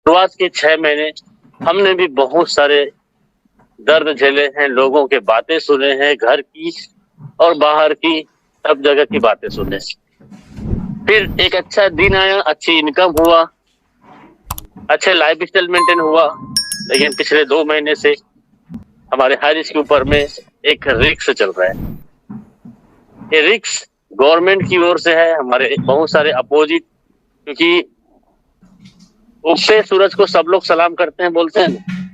शुरुआत के 6 महीने हमने भी बहुत सारे दर्द झेले हैं, लोगों के बातें सुने हैं, घर की और बाहर की सब जगह की बातें सुने। फिर एक अच्छा दिन आया, अच्छी इनकम हुआ, अच्छे लाइफ स्टाइल मेंटेन हुआ। लेकिन पिछले 2 महीने से हमारे हारिस के ऊपर में एक रिक्स चल रहा है। ये रिक्स गवर्नमेंट की ओर से है, हमारे बहुत सारे अपोजिट, क्योंकि उगते सूरज को सब लोग सलाम करते हैं, बोलते हैं ना,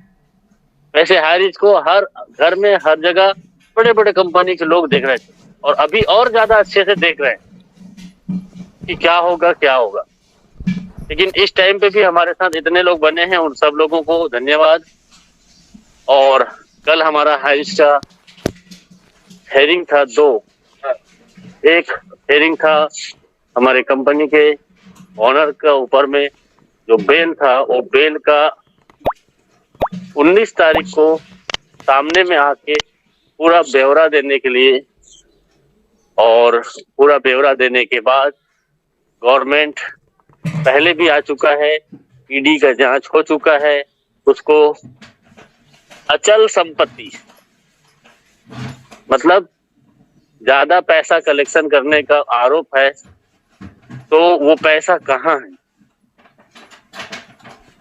वैसे हारिस को हर घर में हर जगह बड़े बड़े कंपनी के लोग देख रहे थे, और अभी और ज्यादा अच्छे से देख रहे हैं कि क्या होगा क्या होगा। लेकिन इस टाइम पे भी हमारे साथ इतने लोग बने हैं, उन सब लोगों को धन्यवाद। और कल हमारा हारिस का हेयरिंग था 2। एक हेयरिंग था हमारे कंपनी के ऑनर का ऊपर में, जो बेल था, वो बेल का 19 तारीख को सामने में आके पूरा ब्यौरा देने के लिए, और पूरा ब्यौरा देने के बाद गवर्नमेंट पहले भी आ चुका है, ईडी का जांच हो चुका है, उसको अचल संपत्ति मतलब ज्यादा पैसा कलेक्शन करने का आरोप है, तो वो पैसा कहाँ है,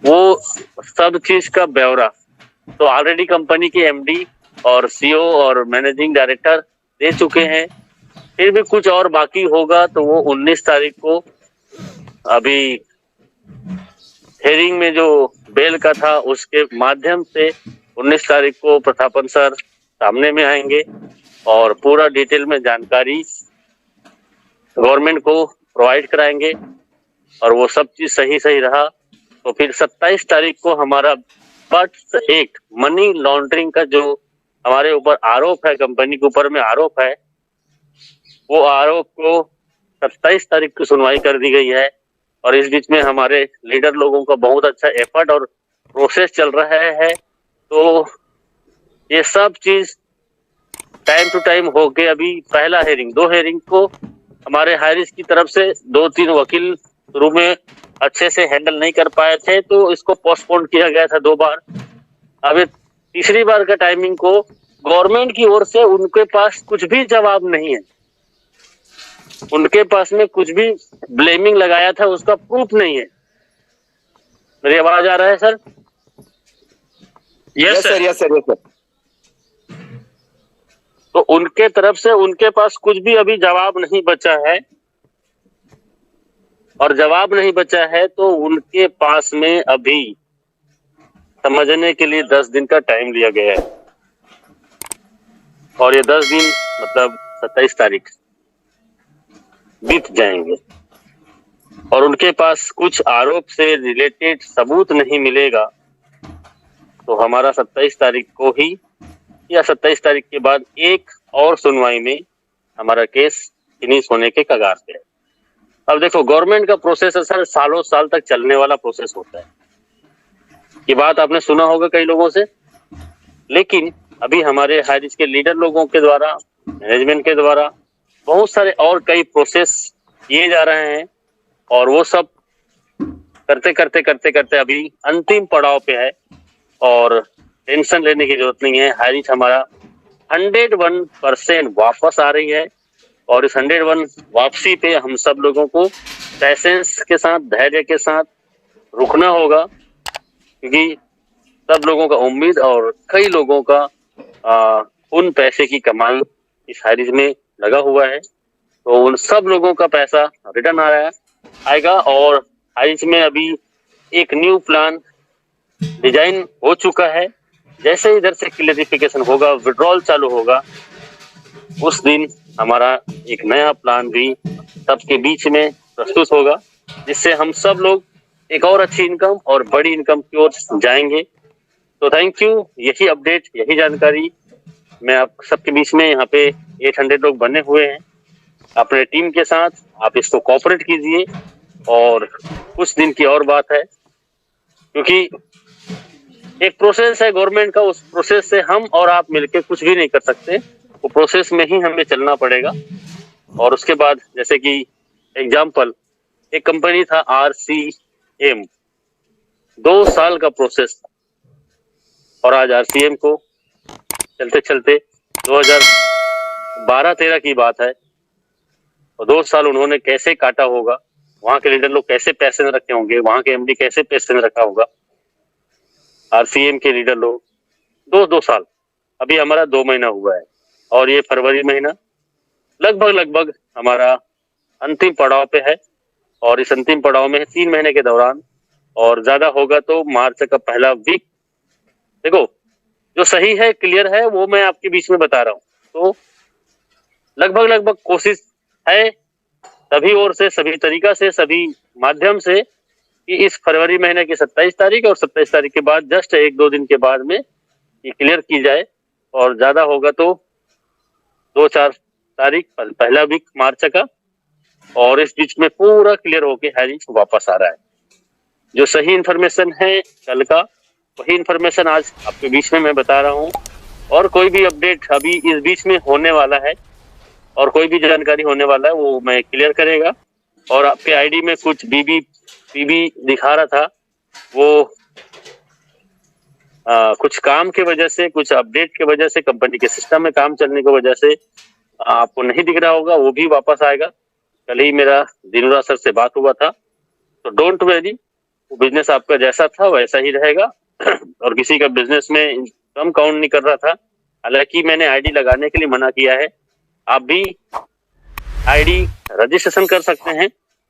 वो सब चीज का ब्यौरा तो ऑलरेडी कंपनी के एमडी और सीईओ और मैनेजिंग डायरेक्टर दे चुके हैं। फिर भी कुछ और बाकी होगा, तो वो 19 तारीख को अभी हेयरिंग में जो बेल का था उसके माध्यम से 19 तारीख को प्रतापन सर सामने में आएंगे और पूरा डिटेल में जानकारी गवर्नमेंट को प्रोवाइड कराएंगे। और वो सब चीज सही सही रहा तो फिर 27 तारीख को हमारा बट एक मनी लॉन्ड्रिंग का जो हमारे ऊपर आरोप है, कंपनी के ऊपर में आरोप है, वो आरोप को 27 तारीख को सुनवाई कर दी गई है। और इस बीच में हमारे लीडर लोगों का बहुत अच्छा एफर्ट और प्रोसेस चल रहा है। तो ये सब चीज टाइम टू टाइम होके अभी पहला हेयरिंग 2 हेयरिंग को हमारे हारिस की तरफ से 2-3 वकील शुरू में अच्छे से हैंडल नहीं कर पाए थे, तो इसको पोस्टपोन किया गया था 2 बार। अब तीसरी बार का टाइमिंग को गवर्नमेंट की ओर से उनके पास कुछ भी जवाब नहीं है, उनके पास में कुछ भी ब्लेमिंग लगाया था उसका प्रूफ नहीं है। मेरी आवाज आ रहा है sir? Yes sir, yes sir, yes sir. तो उनके तरफ से उनके पास कुछ भी अभी जवाब नहीं बचा है, और जवाब नहीं बचा है तो उनके पास में अभी समझने के लिए 10 दिन का टाइम लिया गया है। और ये 10 दिन मतलब 27 तारीख बीत जाएंगे और उनके पास कुछ आरोप से रिलेटेड सबूत नहीं मिलेगा, तो हमारा 27 तारीख को ही या 27 तारीख के बाद एक और सुनवाई में हमारा केस फिनिश होने के कगार पे है। अब देखो, गवर्नमेंट का प्रोसेस है सर, सालों साल तक चलने वाला प्रोसेस होता है। ये बात आपने सुना होगा कई लोगों से, लेकिन अभी हमारे हारिस के लीडर लोगों के द्वारा, मैनेजमेंट के द्वारा बहुत सारे और कई प्रोसेस किए जा रहे हैं, और वो सब करते करते करते करते अभी अंतिम पड़ाव पे है। और टेंशन लेने की जरूरत नहीं है, हारिस हमारा 101% वापस आ रही है। और इस 101 वापसी पे हम सब लोगों को पैसेंस के साथ, धैर्य के साथ रुकना होगा, क्योंकि सब लोगों का उम्मीद और कई लोगों का उन पैसे की कमाई इस हारिस में लगा हुआ है। तो उन सब लोगों का पैसा रिटर्न आ रहा है, आएगा। और हारिस में अभी एक न्यू प्लान डिजाइन हो चुका है। जैसे इधर से क्लियरिफिकेशन होगा, विड्रॉल चालू होगा, उस दिन हमारा एक नया प्लान भी सबके बीच में प्रस्तुत होगा, जिससे हम सब लोग एक और अच्छी इनकम और बड़ी इनकम की ओर जाएंगे। तो थैंक यू, यही अपडेट, यही जानकारी मैं आप सबके बीच में यहाँ पे 800 लोग बने हुए हैं अपने टीम के साथ। आप इसको कोऑपरेट कीजिए। और कुछ दिन की और बात है, क्योंकि एक प्रोसेस है गवर्नमेंट का, उस प्रोसेस से हम और आप मिलके कुछ भी नहीं कर सकते, वो प्रोसेस में ही हमें चलना पड़ेगा। और उसके बाद जैसे कि एग्जाम्पल, एक कंपनी था RCM, 2 साल का प्रोसेस था और आज आरसीएम को चलते चलते 2012-13 की बात है और 2 साल उन्होंने कैसे काटा होगा, वहां के लीडर लोग कैसे पैसे में रखे होंगे, वहां के एमडी कैसे पैसे में रखा होगा, आरसीएम के लीडर लोग 2 साल। अभी हमारा 2 महीना हुआ है और ये फरवरी महीना लगभग हमारा अंतिम पड़ाव पे है और इस अंतिम पड़ाव में 3 महीने के दौरान और ज्यादा होगा तो मार्च का पहला वीक। देखो, जो सही है, क्लियर है, वो मैं आपके बीच में बता रहा हूँ। तो लगभग कोशिश है सभी ओर से, सभी तरीका से, सभी माध्यम से कि इस फरवरी महीने की 27 तारीख और 27 तारीख के बाद जस्ट 1-2 दिन के बाद में ये क्लियर की जाए और ज्यादा होगा तो 2-4 तारीख पहला वीक मार्च का, और इस बीच में पूरा क्लियर होके हैरी वापस आ रहा है। जो सही इंफॉर्मेशन है कल का, वही इंफॉर्मेशन आज आपके बीच में मैं बता रहा हूँ। और कोई भी अपडेट अभी इस बीच में होने वाला है और कोई भी जानकारी होने वाला है वो मैं क्लियर करेगा। और आपके आईडी में कुछ बीबी पीबी दिखा रहा था, वो कुछ काम के वजह से, कुछ अपडेट के वजह से, कंपनी के सिस्टम में काम चलने की वजह से आपको नहीं दिख रहा होगा, वो भी वापस आएगा। कल ही मेरा दिनुरा सर से बात हुआ था, तो डोंट वेरी, वो बिजनेस आपका जैसा था वैसा ही रहेगा और किसी का बिजनेस में कम काउंट नहीं कर रहा था। हालांकि मैंने आईडी लगाने के लिए मना किया है, आप भी आईडी रजिस्ट्रेशन कर सकते हैं,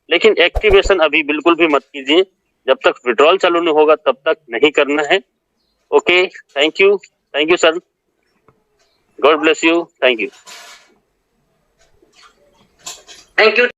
लेकिन एक्टिवेशन अभी बिल्कुल भी मत कीजिए, जब तक विड्रॉल चालू नहीं होगा तब तक नहीं करना है। Okay, thank you sir, God bless you, thank you. You